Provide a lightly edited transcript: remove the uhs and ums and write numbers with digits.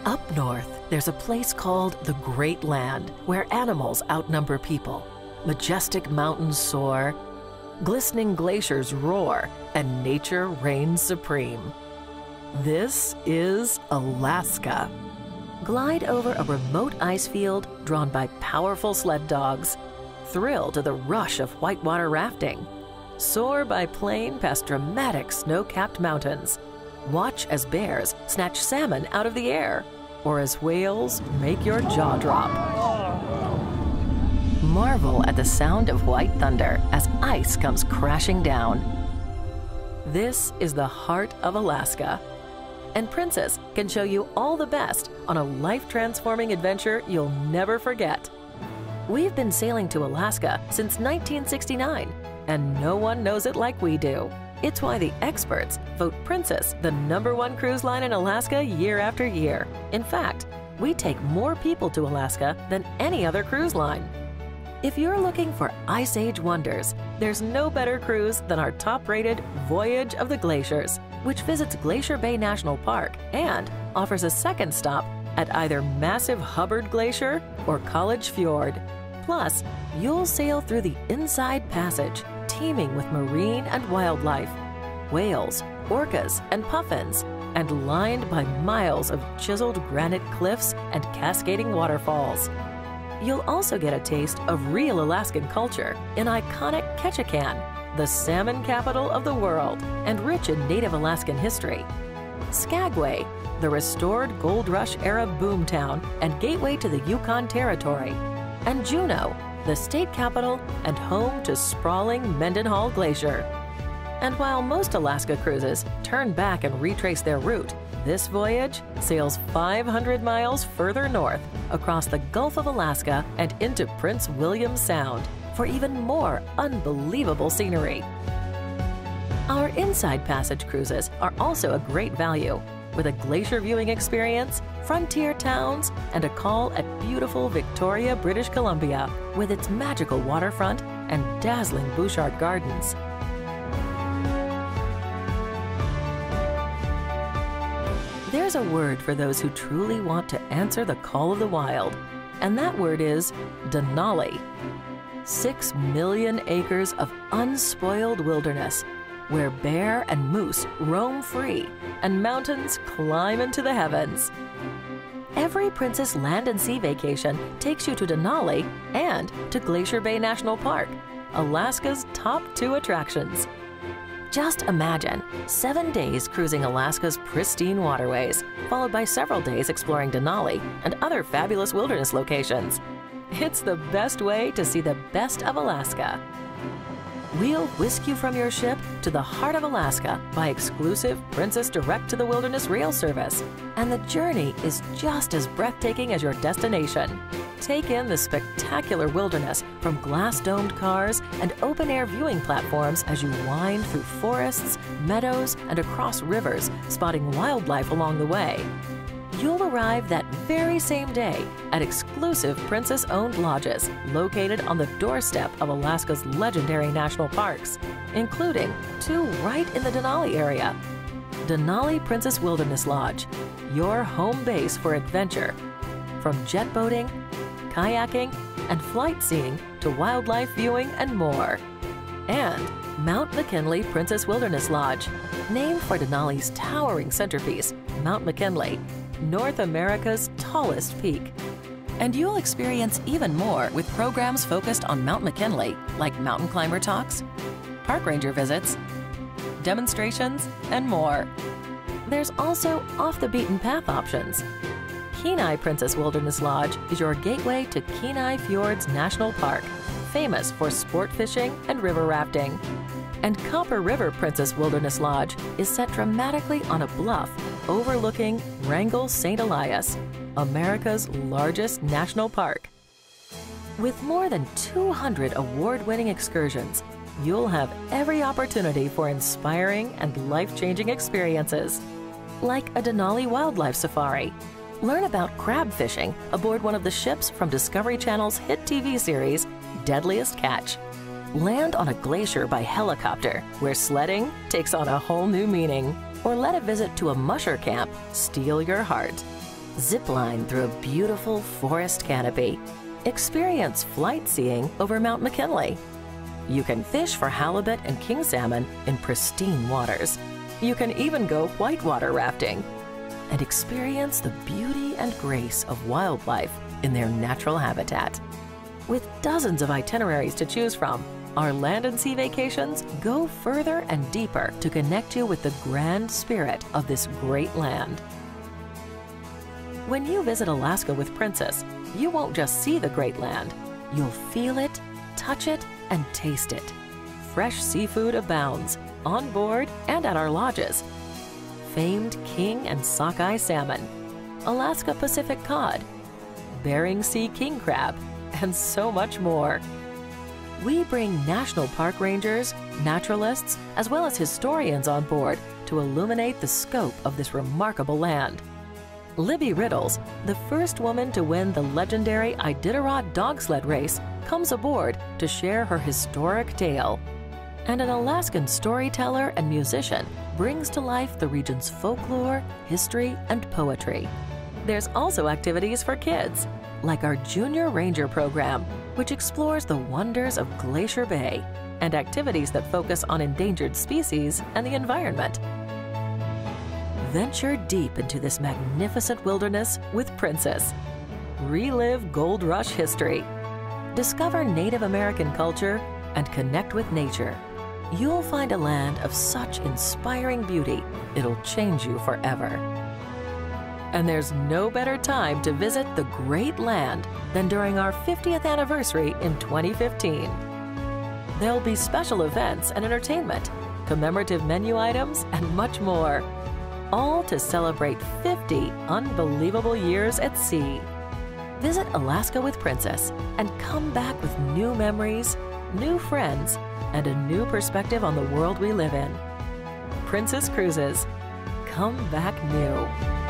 Up north, there's a place called the Great Land, where animals outnumber people. Majestic mountains soar, glistening glaciers roar, and nature reigns supreme. This is Alaska. Glide over a remote ice field drawn by powerful sled dogs. Thrill to the rush of whitewater rafting. Soar by plane past dramatic snow-capped mountains. Watch as bears snatch salmon out of the air, or as whales make your jaw drop. Marvel at the sound of white thunder as ice comes crashing down. This is the heart of Alaska, and Princess can show you all the best on a life-transforming adventure you'll never forget. We've been sailing to Alaska since 1969, and no one knows it like we do. It's why the experts vote Princess the #1 cruise line in Alaska year after year. In fact, we take more people to Alaska than any other cruise line. If you're looking for Ice Age wonders, there's no better cruise than our top-rated Voyage of the Glaciers, which visits Glacier Bay National Park and offers a second stop at either massive Hubbard Glacier or College Fjord. Plus, you'll sail through the Inside Passage, teeming with marine and wildlife, whales, orcas, and puffins, and lined by miles of chiseled granite cliffs and cascading waterfalls. You'll also get a taste of real Alaskan culture in iconic Ketchikan, the salmon capital of the world and rich in Native Alaskan history. Skagway, the restored Gold Rush-era boomtown and gateway to the Yukon Territory. And Juneau, the state capital and home to sprawling Mendenhall Glacier. And while most Alaska cruises turn back and retrace their route, this voyage sails 500 miles further north across the Gulf of Alaska and into Prince William Sound for even more unbelievable scenery. Our Inside Passage cruises are also a great value, with a glacier viewing experience, frontier towns, and a call at beautiful Victoria, British Columbia, with its magical waterfront and dazzling Bouchard Gardens. There's a word for those who truly want to answer the call of the wild, and that word is Denali. 6 million acres of unspoiled wilderness, where bear and moose roam free and mountains climb into the heavens. Every Princess Land and Sea vacation takes you to Denali and to Glacier Bay National Park, Alaska's top 2 attractions. Just imagine 7 days cruising Alaska's pristine waterways, followed by several days exploring Denali and other fabulous wilderness locations. It's the best way to see the best of Alaska. We'll whisk you from your ship to the heart of Alaska by exclusive Princess Direct to the Wilderness rail service. And the journey is just as breathtaking as your destination. Take in the spectacular wilderness from glass-domed cars and open-air viewing platforms as you wind through forests, meadows, and across rivers, spotting wildlife along the way. You'll arrive that very same day at exclusive Princess-owned lodges located on the doorstep of Alaska's legendary national parks, including 2 right in the Denali area. Denali Princess Wilderness Lodge, your home base for adventure. From jet boating, kayaking, and flight seeing to wildlife viewing and more. And Mount McKinley Princess Wilderness Lodge, named for Denali's towering centerpiece, Mount McKinley, North America's tallest peak. And you'll experience even more with programs focused on Mount McKinley, like mountain climber talks, park ranger visits, demonstrations, and more. There's also off-the-beaten-path options. Kenai Princess Wilderness Lodge is your gateway to Kenai Fjords National Park, famous for sport fishing and river rafting. And Copper River Princess Wilderness Lodge is set dramatically on a bluff overlooking Wrangell St. Elias, America's largest national park. With more than 200 award-winning excursions, you'll have every opportunity for inspiring and life-changing experiences, like a Denali wildlife safari. Learn about crab fishing aboard one of the ships from Discovery Channel's hit TV series, Deadliest Catch. Land on a glacier by helicopter, where sledding takes on a whole new meaning. Or let a visit to a musher camp steal your heart. Zip line through a beautiful forest canopy. Experience flight seeing over Mount McKinley. You can fish for halibut and king salmon in pristine waters. You can even go whitewater rafting and experience the beauty and grace of wildlife in their natural habitat. With dozens of itineraries to choose from, our land and sea vacations go further and deeper to connect you with the grand spirit of this great land. When you visit Alaska with Princess, you won't just see the great land. You'll feel it, touch it, and taste it. Fresh seafood abounds, on board and at our lodges. Famed king and sockeye salmon, Alaska Pacific cod, Bering Sea king crab, and so much more. We bring national park rangers, naturalists, as well as historians on board to illuminate the scope of this remarkable land. Libby Riddles, the first woman to win the legendary Iditarod dog sled race, comes aboard to share her historic tale. And an Alaskan storyteller and musician brings to life the region's folklore, history, and poetry. There's also activities for kids, like our Junior Ranger program, which explores the wonders of Glacier Bay, and activities that focus on endangered species and the environment. Venture deep into this magnificent wilderness with Princess. Relive Gold Rush history. Discover Native American culture and connect with nature. You'll find a land of such inspiring beauty, it'll change you forever. And there's no better time to visit the great land than during our 50th anniversary in 2015. There'll be special events and entertainment, commemorative menu items, and much more, all to celebrate 50 unbelievable years at sea. Visit Alaska with Princess and come back with new memories, new friends, and a new perspective on the world we live in. Princess Cruises. Come back new.